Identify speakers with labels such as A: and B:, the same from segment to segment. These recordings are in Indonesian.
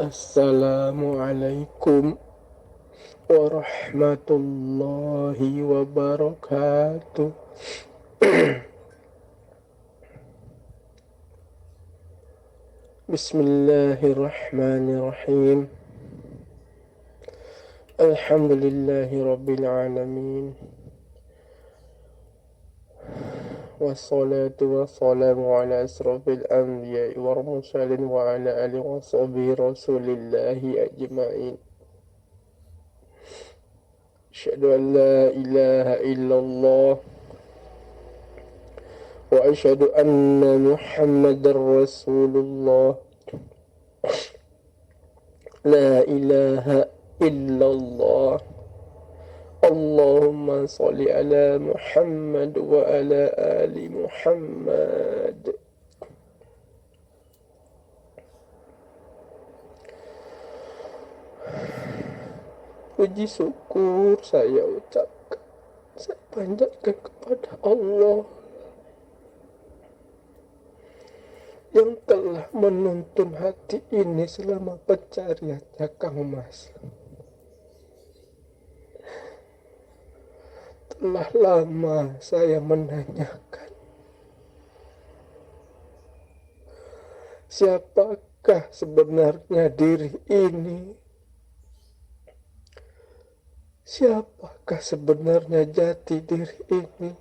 A: Assalamualaikum warahmatullahi wabarakatuh. Bismillahirrahmanirrahim. Alhamdulillahi rabbil alamin. Wassalatu wassalamu ala asrafil anbiya'i wal mursalin wa ala alihi wa sahbihi rasulillahi ajma'in. Asyhadu an la ilaha illallah wa asyhadu anna Muhammadar Rasulullah. La ilaha illallah. Allahumma salli ala Muhammad wa ala ali Muhammad. Puji syukur saya ucapkan, saya panjatkan kepada Allah yang telah menuntun hati ini selama pencariannya Kang Mas. Telah lama saya menanyakan, siapakah sebenarnya diri ini? Siapakah sebenarnya jati diri ini?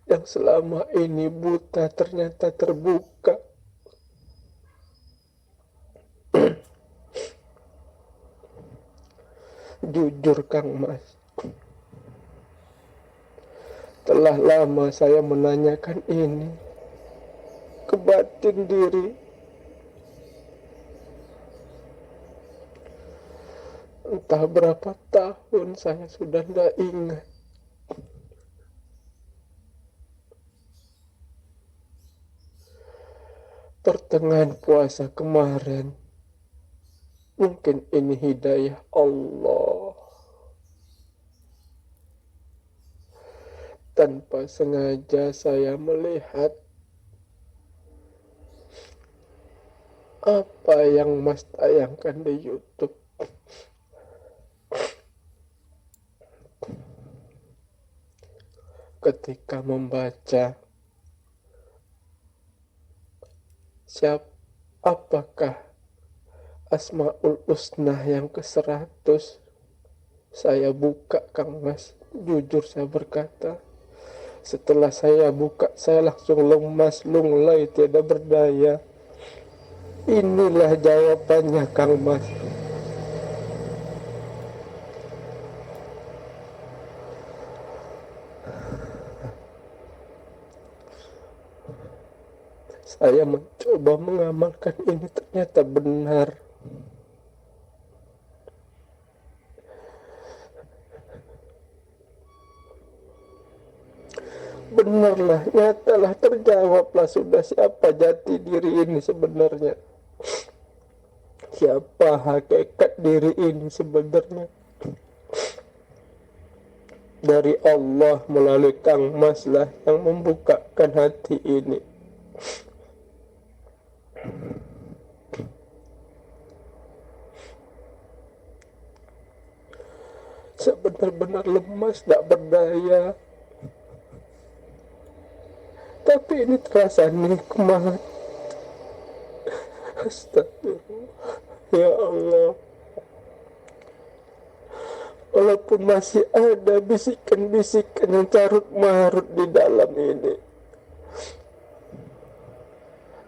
A: Yang selama ini buta ternyata terbuka. Jujur Kang Mas, telah lama saya menanyakan ini ke batin diri. Entah berapa tahun saya sudah tidak ingat. Pertengahan puasa kemarin, mungkin ini hidayah Allah. Tanpa sengaja saya melihat apa yang Mas tayangkan di YouTube. Ketika membaca, apakah Asmaul Husna yang ke-100? Saya buka Kang Mas, jujur saya berkata, setelah saya buka saya langsung lemas, lunglai, tiada berdaya. Inilah jawabannya Kang Mas. Saya mencoba mengamalkan ini, ternyata benar. Benarlah, nyatalah, terjawablah sudah siapa jati diri ini sebenarnya. Siapa hakikat diri ini sebenarnya. Dari Allah melalui Kang Mas lah yang membukakan hati ini. Sebenar-benar lemas, tak berdaya. Tapi ini terasa nikmat. Astagfirullah. Ya Allah. Walaupun masih ada bisikan-bisikan yang carut-marut di dalam ini,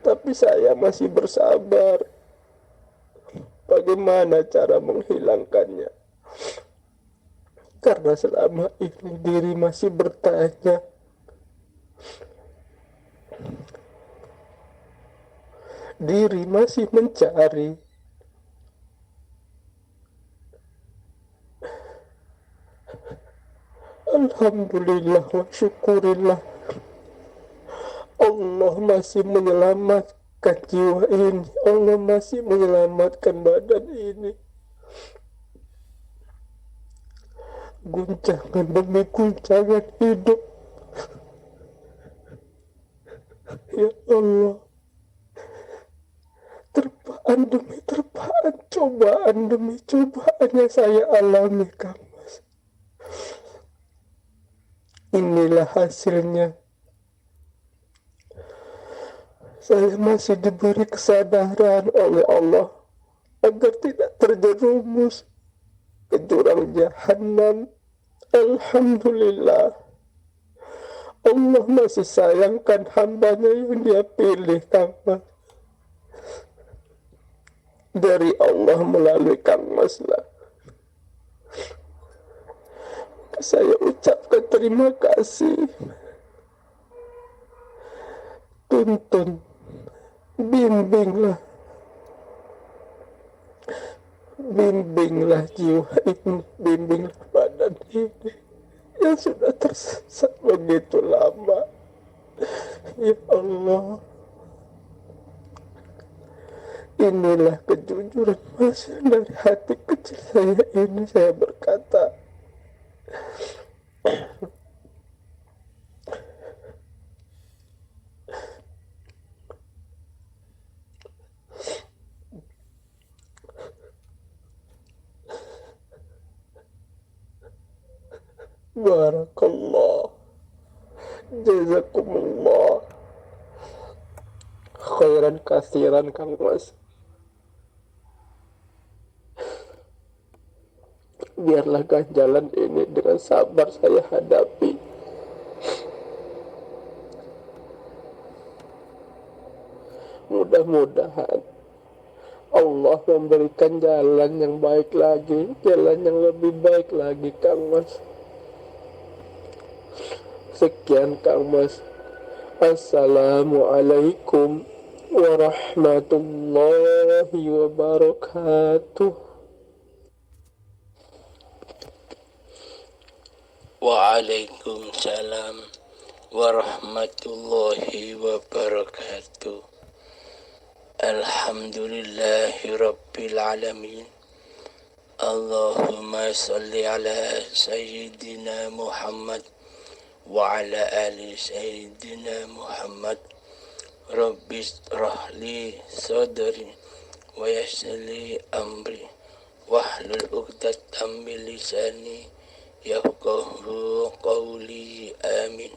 A: tapi saya masih bersabar. Bagaimana cara menghilangkannya? Karena selama ini diri masih bertanya, diri masih mencari. Alhamdulillah wa syukurillah, Allah masih menyelamatkan jiwa ini. Allah masih menyelamatkan badan ini. Guncangan demi guncangan hidup, ya Allah, demi terpaan, cobaan demi cobaan yang saya alami, Kang Mas. Inilah hasilnya. Saya masih diberi kesadaran oleh Allah agar tidak terjerumus ke jurang jahanam. Alhamdulillah, Allah masih sayangkan hambanya yang dia pilih, Kang Mas. Dari Allah melalui Kang Mas lah saya ucapkan terima kasih. Tuntun, bimbinglah, bimbinglah jiwa ini, bimbinglah badan ini yang sudah tersesat begitu lama. Ya Allah, inilah kejujuran Mas dari hati kecil saya ini. Saya berkata, Barakallah, jazakumullah khairan kasiran, Kang Mas. Biarlah ganjalan ini dengan sabar saya hadapi. Mudah-mudahan Allah memberikan jalan yang baik lagi, jalan yang lebih baik lagi, Kang Mas. Sekian, Kang Mas. Assalamualaikum warahmatullahi wabarakatuh.
B: Waalaikumsalam warahmatullahi wabarakatuh. Alhamdulillahi rabbil alamin. Allahumma salli ala sayyidina Muhammad wa ala ali sayyidina Muhammad. Rabbi shrah li sadri wa yassir li amri wahlul 'uqdatam min lisani yafqahu qawli. Amin.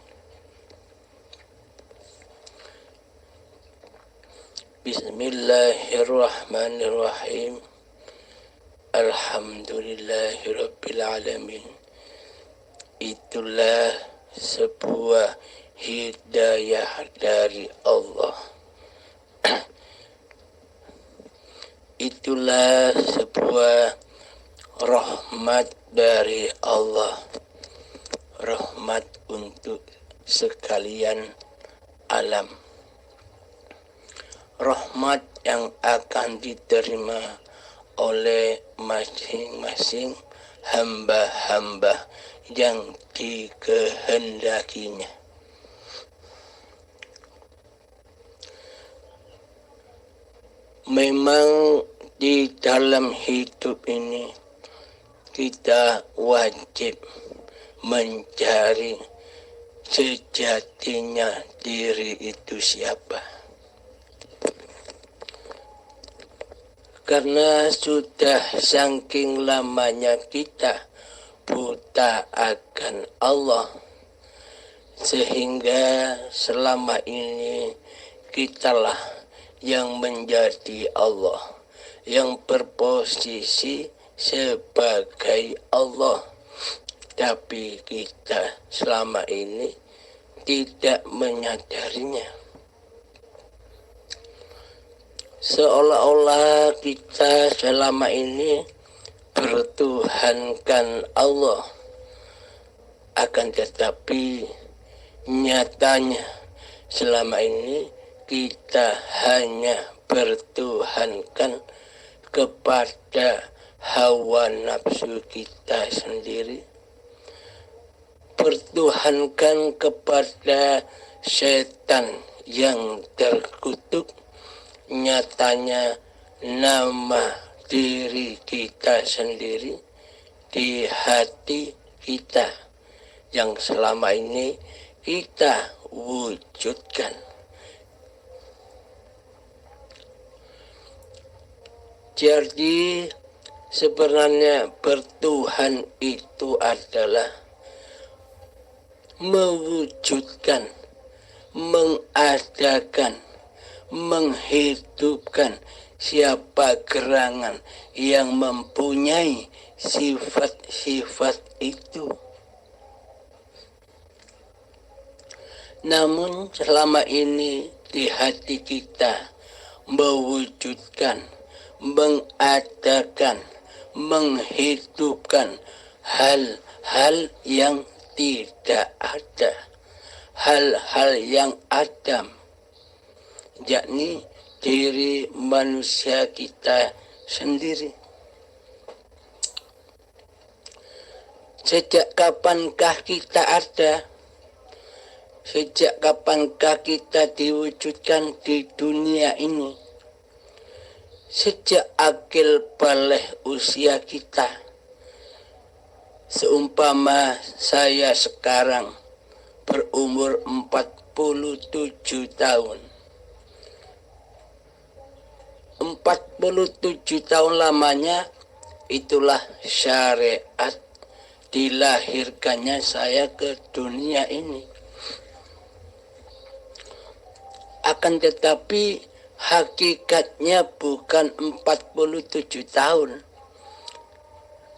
B: Bismillahirrahmanirrahim. Alhamdulillahi rabbil alamin. Itulah sebuah hidayah dari Allah. Itulah sebuah rahmat dari Allah. Rahmat untuk sekalian alam. Rahmat yang akan diterima oleh masing-masing hamba-hamba yang dikehendakinya. Memang di dalam hidup ini kita wajib mencari sejatinya diri itu siapa. Karena sudah saking lamanya kita buta akan Allah, sehingga selama ini kitalah yang menjadi Allah, yang berposisi sebagai Allah. Tapi kita selama ini tidak menyadarinya. Seolah-olah kita selama ini bertuhankan Allah, akan tetapi nyatanya selama ini kita hanya bertuhankan kepada hawa nafsu kita sendiri, bertuhankan kepada setan yang terkutuk. Nyatanya nama diri kita sendiri di hati kita yang selama ini kita wujudkan. Jadi sebenarnya bertuhan itu adalah mewujudkan, mengadakan, menghidupkan siapa gerangan yang mempunyai sifat-sifat itu. Namun selama ini di hati kita mewujudkan, mengadakan, menghidupkan hal-hal yang tidak ada, hal-hal yang adam, yakni diri manusia kita sendiri. Sejak kapankah kita ada? Sejak kapankah kita diwujudkan di dunia ini? Sejak akil balik usia kita. Seumpama saya sekarang berumur 47 tahun. 47 tahun lamanya itulah syariat dilahirkannya saya ke dunia ini. Akan tetapi hakikatnya bukan 47 tahun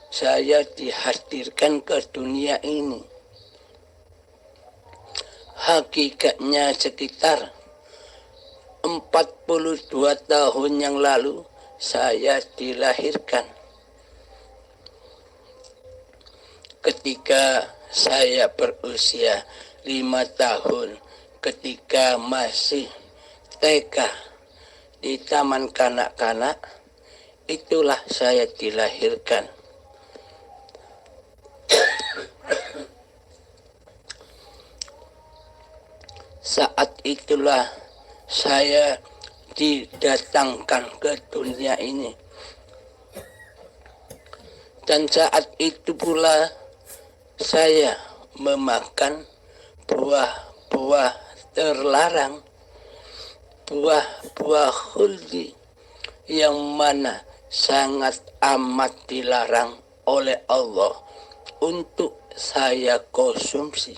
B: saya dihadirkan ke dunia ini. Hakikatnya sekitar 42 tahun yang lalu saya dilahirkan. Ketika saya berusia 5 tahun, ketika masih TK di taman kanak-kanak, itulah saya dilahirkan. Saat itulah saya didatangkan ke dunia ini. Dan saat itu pula saya memakan buah-buah terlarang, buah-buah khuldi yang mana sangat amat dilarang oleh Allah untuk saya konsumsi.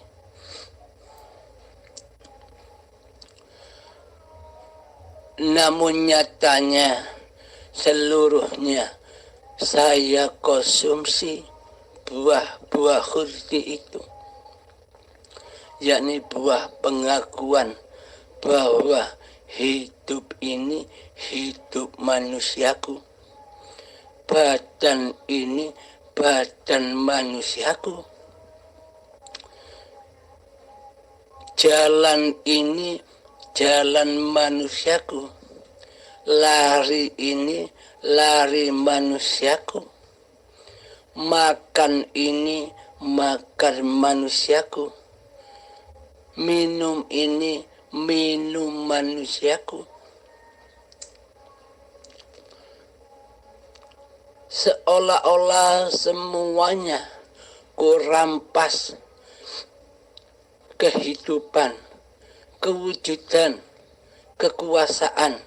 B: Namun nyatanya seluruhnya saya konsumsi buah-buah khuldi itu, yakni buah pengakuan bahwa hidup ini hidup manusiaku, badan ini badan manusiaku, jalan ini jalan manusiaku, lari ini lari manusiaku, makan ini makan manusiaku, minum ini minum manusiaku. Seolah-olah semuanya kurampas kehidupan, kewujudan, kekuasaan,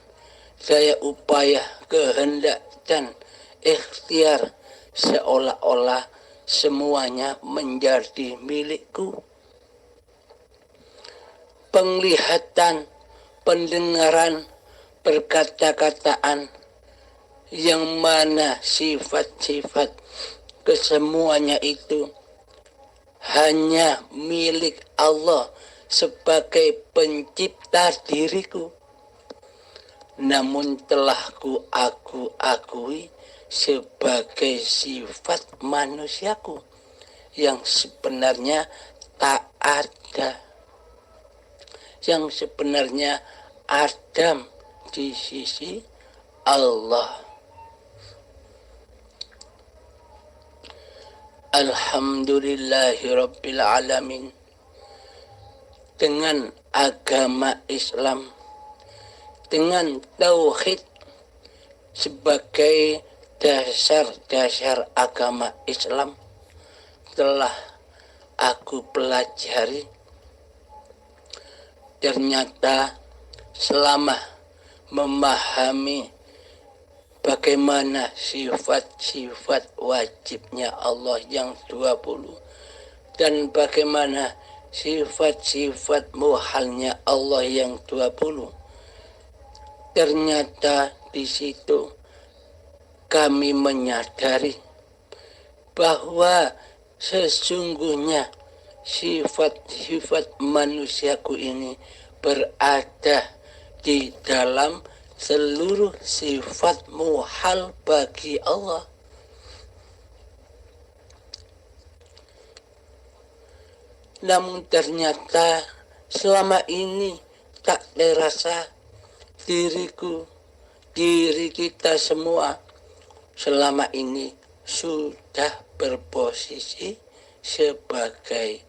B: daya upaya, kehendak, dan ikhtiar, seolah-olah semuanya menjadi milikku. Penglihatan, pendengaran, perkata-kataan, yang mana sifat-sifat kesemuanya itu hanya milik Allah sebagai pencipta diriku, namun telah aku akui sebagai sifat manusiaku yang sebenarnya tak ada, yang sebenarnya adam di sisi Allah. Alhamdulillahirabbil alamin. Dengan agama Islam, dengan tauhid sebagai dasar-dasar agama Islam, telah aku pelajari. Ternyata selama memahami bagaimana sifat-sifat wajibnya Allah yang 20 dan bagaimana sifat-sifat muhalnya Allah yang 20. Ternyata di situ kami menyadari bahwa sesungguhnya sifat-sifat manusiaku ini berada di dalam seluruh sifat muhal bagi Allah. Namun ternyata selama ini tak terasa diri kita semua selama ini sudah berposisi sebagai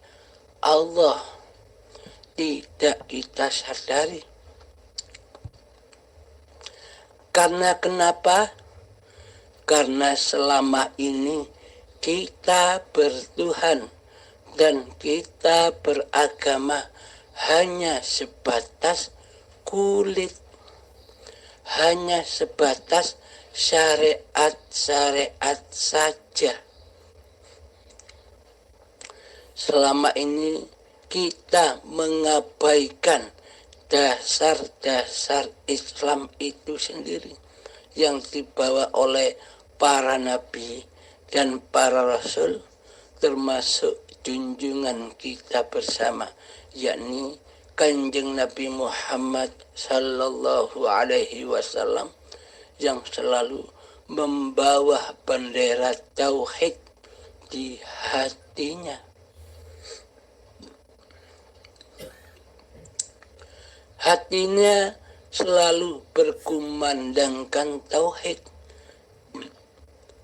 B: Allah. Tidak kita sadari. Karena kenapa? Karena selama ini kita bertuhan dan kita beragama hanya sebatas kulit, hanya sebatas syariat-syariat saja. Selama ini kita mengabaikan dasar-dasar Islam itu sendiri yang dibawa oleh para nabi dan para rasul, termasuk junjungan kita bersama, yakni Kanjeng Nabi Muhammad sallallahu alaihi wasallam yang selalu membawa bendera tauhid di hatinya. Hatinya selalu berkumandangkan tauhid.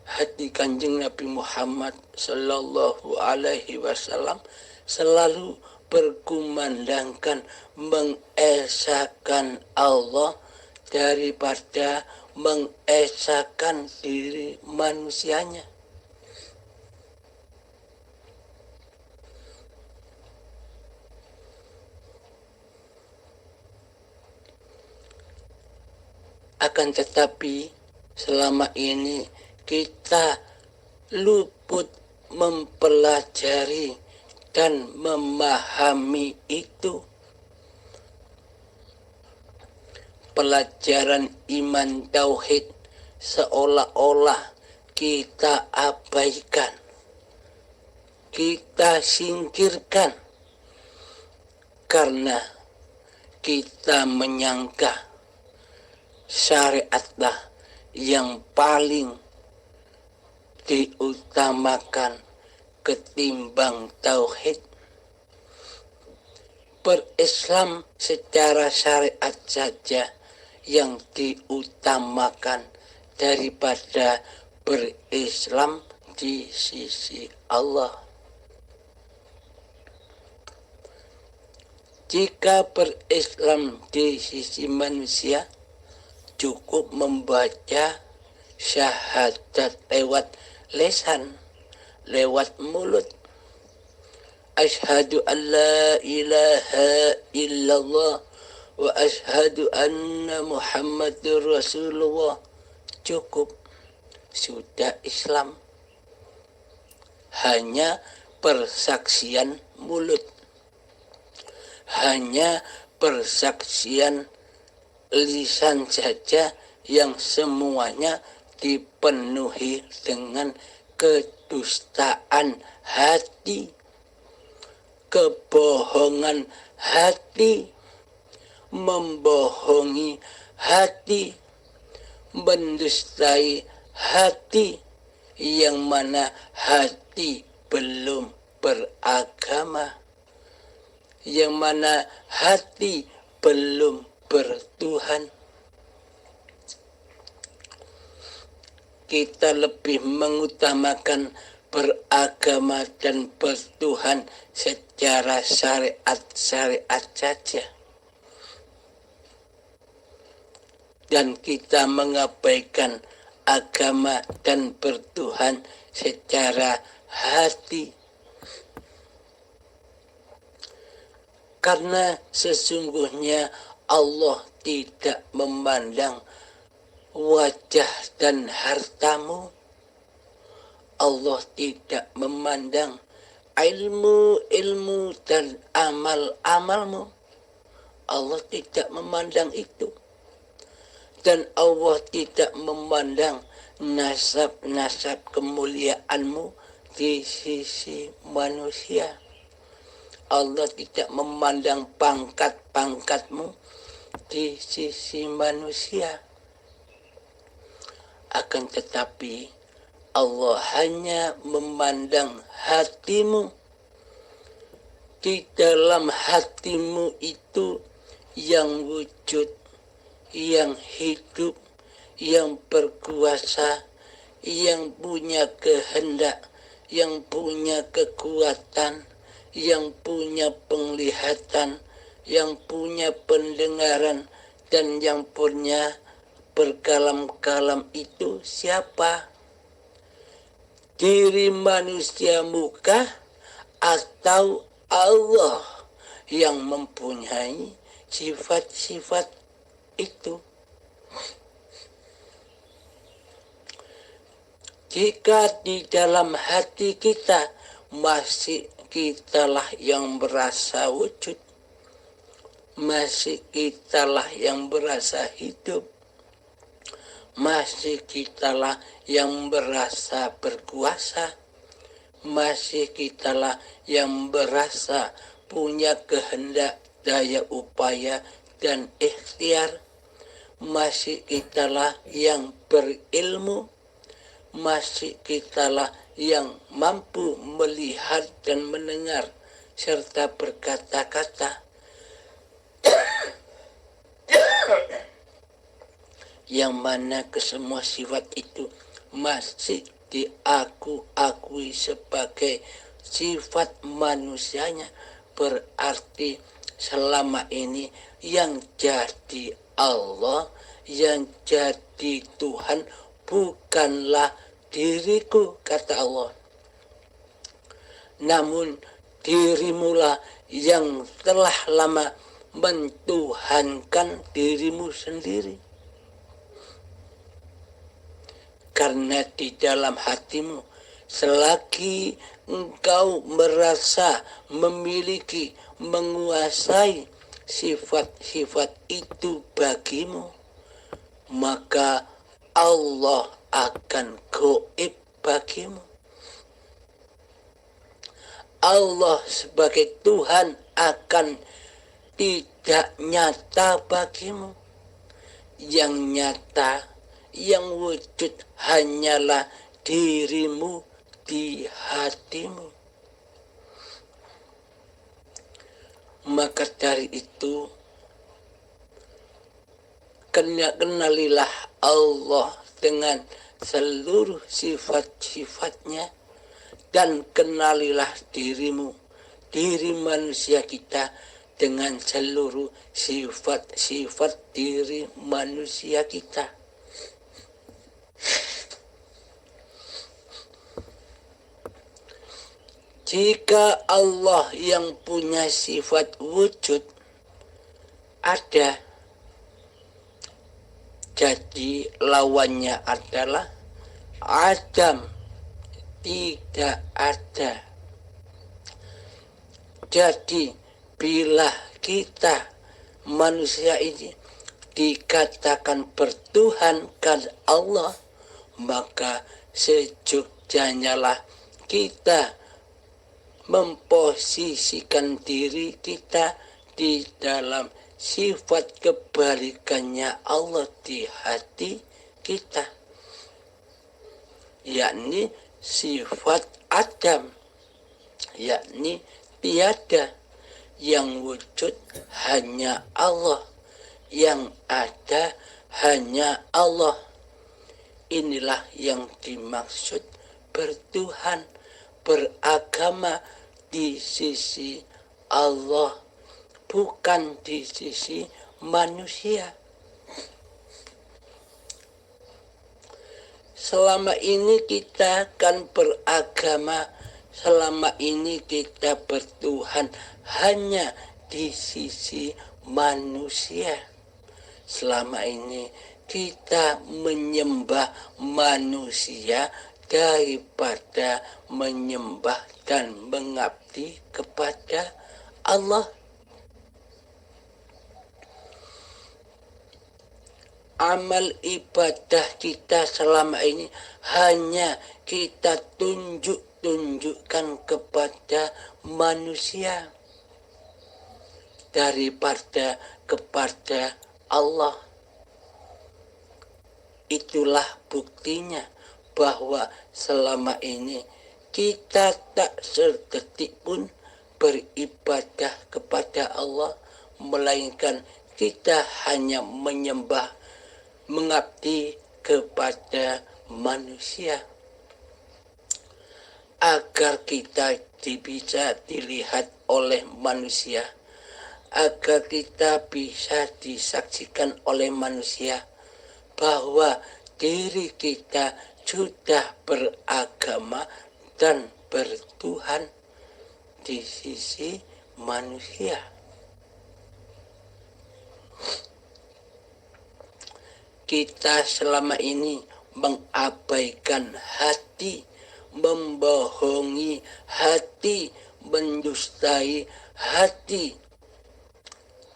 B: Hati Kanjeng Nabi Muhammad sallallahu alaihi wasallam selalu berkumandangkan mengesahkan Allah daripada mengesahkan diri manusianya. Akan tetapi selama ini kita luput mempelajari dan memahami itu. Pelajaran iman tauhid seolah-olah kita abaikan, kita singkirkan karena kita menyangka syariatlah yang paling diutamakan ketimbang tauhid. Berislam secara syariat saja yang diutamakan daripada berislam di sisi Allah. Jika berislam di sisi manusia, cukup membaca syahadat lewat lisan, lewat mulut. Asyhadu an la ilaha illallah wa asyhadu anna Muhammadur Rasulullah. Cukup, sudah Islam. Hanya persaksian mulut, hanya persaksian lisan saja yang semuanya dipenuhi dengan kedustaan hati, kebohongan hati, membohongi hati, mendustai hati, yang mana hati belum beragama, yang mana hati belum bertuhan. Kita lebih mengutamakan beragama dan bertuhan secara syariat saja. Dan kita mengabaikan agama dan bertuhan secara hati. Karena sesungguhnya Allah tidak memandang wajah dan hartamu. Allah tidak memandang ilmu dan amalmu. Allah tidak memandang itu. Dan Allah tidak memandang nasab kemuliaanmu di sisi manusia. Allah tidak memandang pangkat-pangkatmu di sisi manusia. Akan tetapi Allah hanya memandang hatimu. Di dalam hatimu itu yang wujud, yang hidup, yang berkuasa, yang punya kehendak, yang punya kekuatan, yang punya penglihatan, yang punya pendengaran, dan yang punya berkalam-kalam itu siapa? Diri manusia muka atau Allah yang mempunyai sifat-sifat itu? Jika di dalam hati kita masih kitalah yang berasa wujud, masih kitalah yang berasa hidup, masih kitalah yang berasa berkuasa, masih kitalah yang berasa punya kehendak, daya upaya, dan ikhtiar, masih kitalah yang berilmu, masih kitalah yang mampu melihat dan mendengar serta berkata-kata, yang mana kesemua sifat itu masih diakui sebagai sifat manusianya. Berarti selama ini yang jadi Allah, yang jadi Tuhan bukanlah diriku, kata Allah, namun dirimulah yang telah lama mentuhankan dirimu sendiri. Karena di dalam hatimu, selagi engkau merasa memiliki, menguasai sifat-sifat itu bagimu, maka Allah akan gaib bagimu. Allah sebagai Tuhan akan tidak nyata bagimu. Yang nyata, yang wujud hanyalah dirimu di hatimu. Maka dari itu, kenalilah Allah dengan seluruh sifat-sifatnya, dan kenalilah dirimu, diri manusia kita, dengan seluruh sifat-sifat diri manusia kita. Jika Allah yang punya sifat wujud ada, jadi lawannya adalah Adam, tidak ada. Jadi bila kita manusia ini dikatakan bertuhankan Allah, maka sejogjanya lah kita memposisikan diri kita di dalam sifat kebalikannya Allah di hati kita, yakni sifat Adam, yakni tiada, yang wujud hanya Allah, yang ada hanya Allah. Inilah yang dimaksud bertuhan, beragama di sisi Allah, bukan di sisi manusia. Selama ini kita kan beragama, selama ini kita bertuhan hanya di sisi manusia. Selama ini kita menyembah manusia daripada menyembah dan mengabdi kepada Allah. Amal ibadah kita selama ini hanya kita tunjukkan kepada manusia daripada kepada Allah. Itulah buktinya bahwa selama ini kita tak sedetik pun beribadah kepada Allah, melainkan kita hanya menyembah, mengabdi kepada manusia agar kita bisa dilihat oleh manusia, agar kita bisa disaksikan oleh manusia bahwa diri kita sudah beragama dan bertuhan di sisi manusia. Kita selama ini mengabaikan hati, membohongi hati, mendustai hati.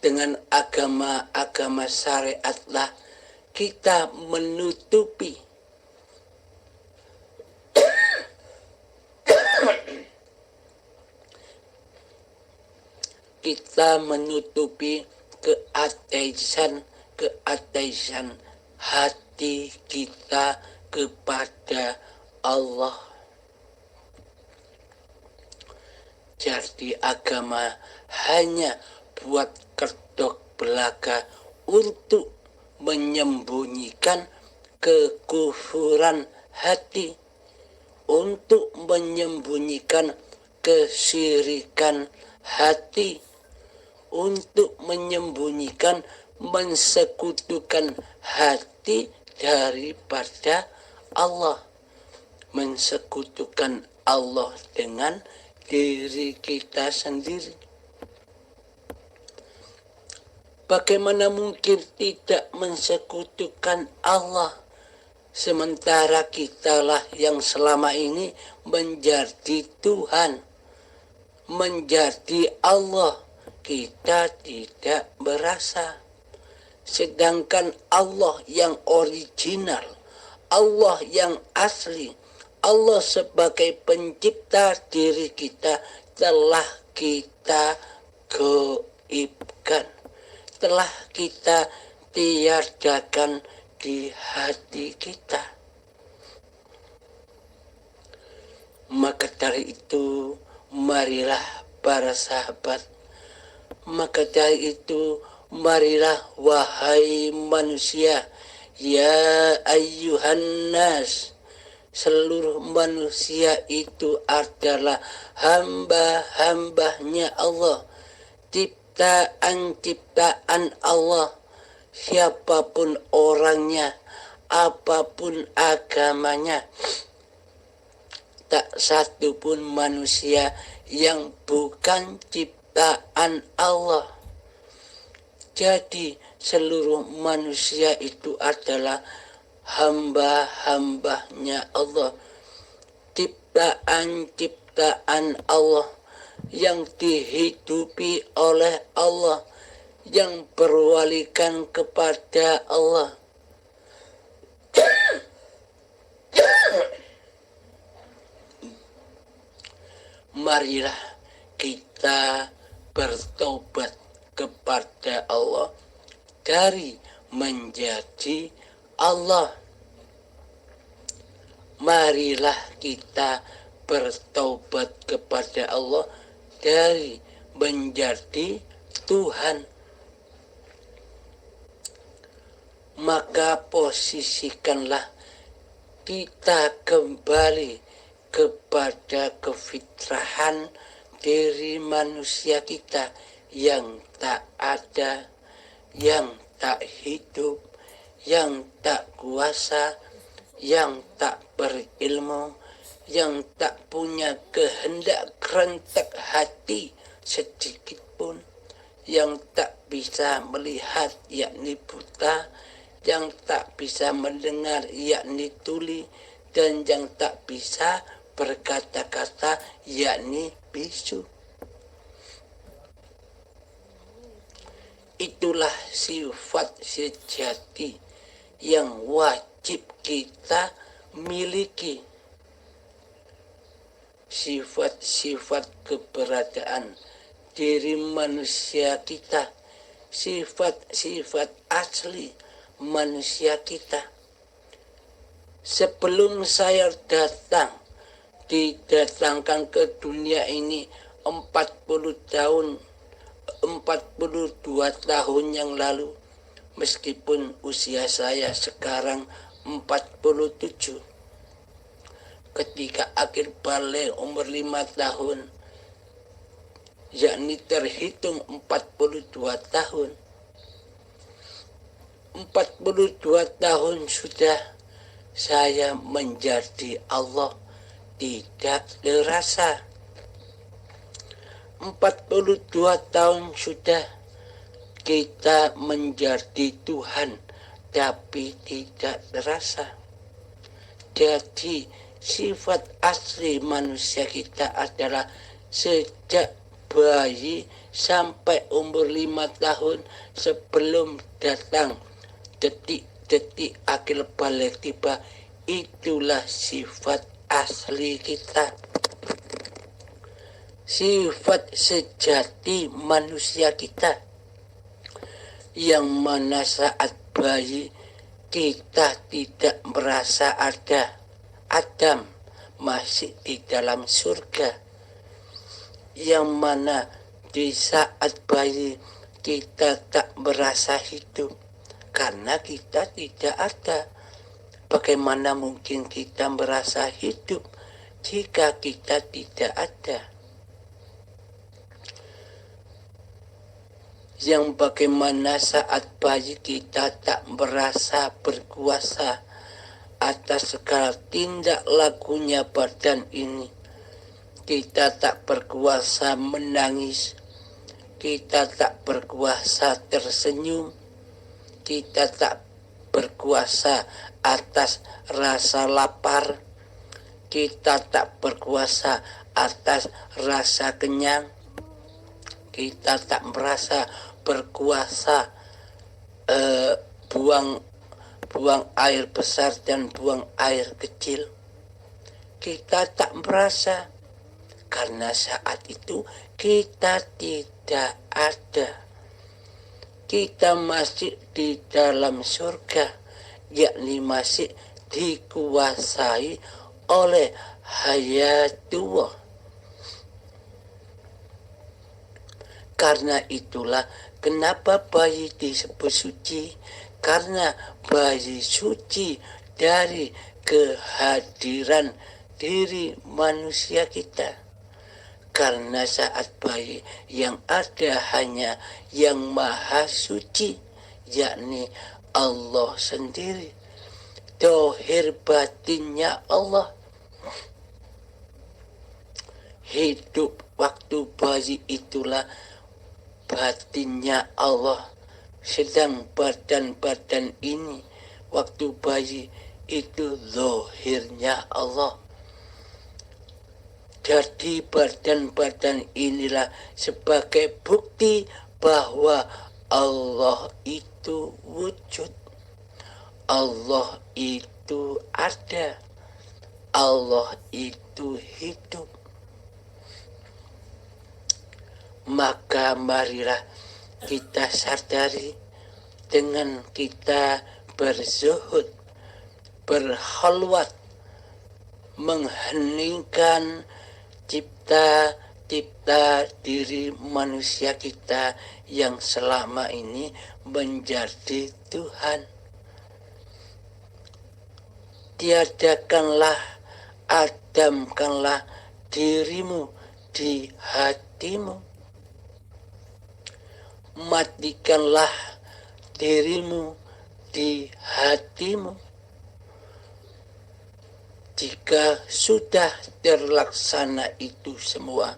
B: Dengan agama-agama syariatlah kita menutupi keateisan hati kita kepada Allah. Jadi agama hanya buat kedok belaka untuk menyembunyikan kekufuran hati, untuk menyembunyikan kesyirikan hati, untuk menyembunyikan mensekutukan hati daripada Allah, mensekutukan Allah dengan diri kita sendiri. Bagaimana mungkin tidak mensekutukan Allah, sementara kitalah yang selama ini menjadi Tuhan, menjadi Allah. Kita tidak merasa. Sedangkan Allah yang original, Allah yang asli, Allah sebagai pencipta diri kita telah kita gaibkan, telah kita tiadakan di hati kita. Maka dari itu, marilah para sahabat, maka dari itu marilah wahai manusia, ya ayyuhan nas, seluruh manusia itu adalah hamba-hambanya Allah, ciptaan Allah. Siapapun orangnya, apapun agamanya, tak satu pun manusia yang bukan ciptaan Allah. Jadi seluruh manusia itu adalah hamba-hambanya Allah, ciptaan Allah yang dihidupi oleh Allah, yang berwalikan kepada Allah. Marilah kita bertobat kepada Allah dari menjadi Allah. Marilah kita bertobat kepada Allah dari menjadi Tuhan. Maka posisikanlah kita kembali kepada kefitrahan diri manusia kita yang tak ada, yang tak hidup, yang tak kuasa, yang tak berilmu, yang tak punya kehendak kerentak hati sedikit pun, yang tak bisa melihat yakni buta, yang tak bisa mendengar yakni tuli, dan yang tak bisa berkata-kata yakni bisu. Itulah sifat sejati yang wajib kita miliki. Sifat-sifat keberadaan diri manusia kita, sifat-sifat asli manusia kita. Sebelum saya didatangkan ke dunia ini 42 tahun yang lalu, meskipun usia saya sekarang 47. Ketika akhir balik umur 5 tahun, yakni terhitung 42 tahun. 42 tahun sudah saya menjadi Allah, tidak terasa. 42 tahun sudah kita menjadi Tuhan, tapi tidak terasa. Jadi sifat asli manusia kita adalah sejak bayi sampai umur 5 tahun, sebelum datang detik-detik akhir balik tiba, itulah sifat asli kita. Sifat sejati manusia kita, yang mana saat bayi kita tidak merasa ada. Adam masih di dalam surga, yang mana di saat bayi kita tak merasa hidup karena kita tidak ada. Bagaimana mungkin kita merasa hidup jika kita tidak ada? Yang bagaimana saat bayi kita tak merasa berkuasa atas segala tindak lakunya badan ini. Kita tak berkuasa menangis, kita tak berkuasa tersenyum, kita tak berkuasa atas rasa lapar, kita tak berkuasa atas rasa kenyang, kita tak merasa berkuasa buang air besar dan buang air kecil. Kita tak merasa, karena saat itu kita tidak ada. Kita masih di dalam surga, yakni masih dikuasai oleh hayatullah. Karena itulah kenapa bayi disebut suci, karena bayi suci dari kehadiran diri manusia kita. Karena saat bayi yang ada hanya yang maha suci, yakni Allah sendiri. Dohir batinnya Allah. Hidup waktu bayi itulah batinnya Allah. Sedang badan-badan ini waktu bayi itu zahirnya Allah. Jadi badan-badan inilah sebagai bukti bahwa Allah itu wujud, Allah itu ada, Allah itu hidup. Maka marilah kita sadari dengan kita berzuhud, berkhalwat, mengheningkan cipta diri manusia kita yang selama ini menjadi Tuhan. Tiadakanlah, adamkanlah dirimu di hatimu. Matikanlah dirimu di hatimu. Jika sudah terlaksana itu semua,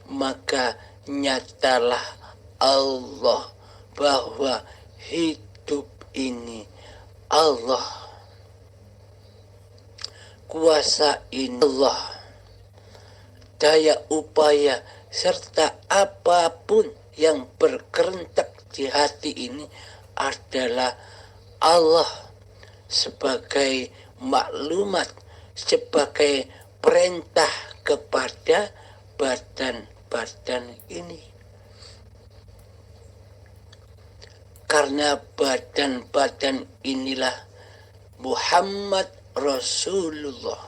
B: maka nyatalah Allah bahwa hidup ini Allah, kuasa ini Allah, daya upaya serta apapun yang berkerentak di hati ini adalah Allah sebagai maklumat, sebagai perintah kepada badan-badan ini. Karena badan-badan inilah Muhammad Rasulullah.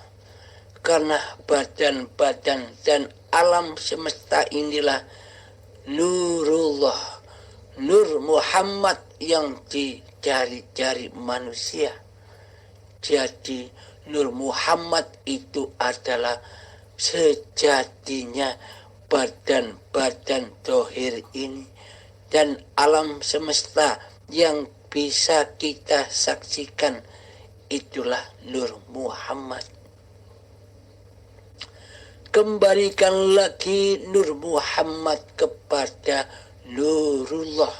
B: Karena badan-badan dan alam semesta inilah Nurullah, Nur Muhammad yang di jari-jari manusia. Jadi Nur Muhammad itu adalah sejatinya badan-badan dohir ini dan alam semesta yang bisa kita saksikan, itulah Nur Muhammad. Kembalikan lagi Nur Muhammad kepada Nurullah,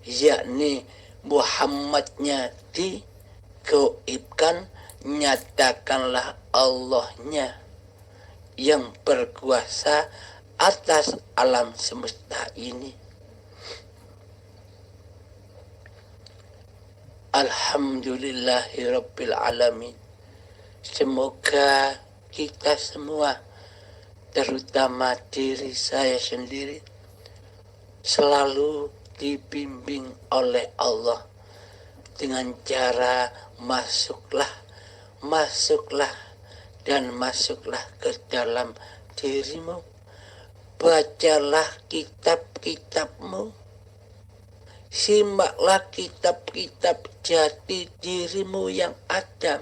B: yakni Muhammadnya digoibkan, nyatakanlah Allahnya yang berkuasa atas alam semesta ini. Alhamdulillahirabbil alamin. Semoga kita semua, terutama diri saya sendiri, selalu dibimbing oleh Allah dengan cara masuklah dan masuklah ke dalam dirimu. Bacalah kitab-kitabmu, simaklah kitab-kitab jati dirimu yang adam,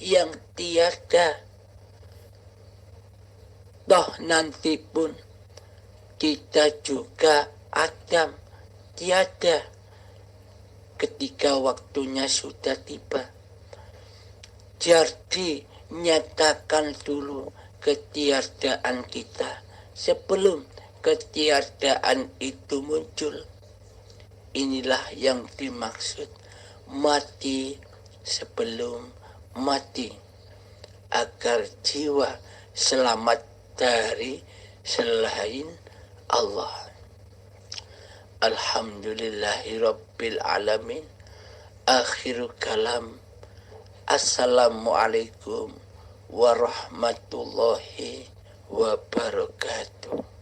B: yang tiada. Toh nanti pun kita juga adam, tiada ketika waktunya sudah tiba. Jadi nyatakan dulu ketiadaan kita sebelum ketiadaan itu muncul. Inilah yang dimaksud mati sebelum mati, agar jiwa selamat dari selain Allah. Alhamdulillahirabbil alamin. Akhiru kalam. Assalamualaikum warahmatullahi wabarakatuh.